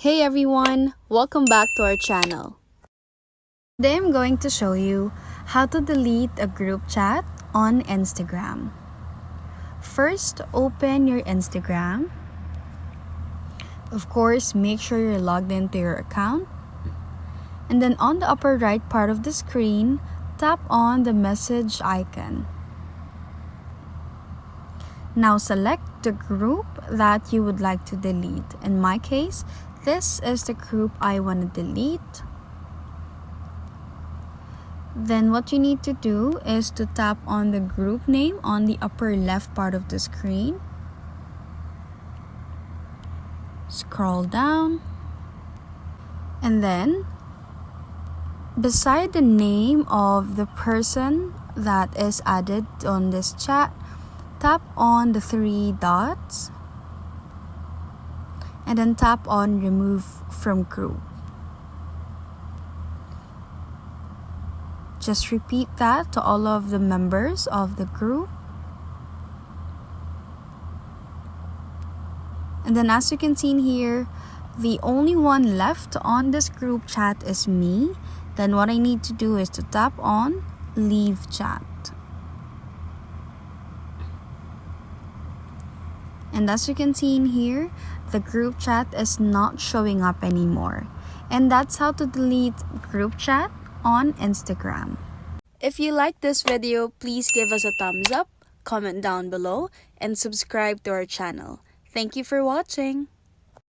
Hey everyone, welcome back to our channel. Today I'm going to show you how to delete a group chat on Instagram. First, open your Instagram. Of course, make sure you're logged into your account. And then on the upper right part of the screen, tap on the message icon. Now select the group that you would like to delete. In my case, this is the group I want to delete. Then what you need to do is to tap on the group name on the upper left part of the screen. Scroll down. And then beside the name of the person that is added on this chat, tap on the three dots and then tap on remove from group. Just repeat that to all of the members of the group. And then as you can see in here, the only one left on this group chat is me. Then what I need to do is to tap on leave chat. And as you can see in here, the group chat is not showing up anymore. And that's how to delete group chat on Instagram. If you like this video, please give us a thumbs up, comment down below, and subscribe to our channel. Thank you for watching.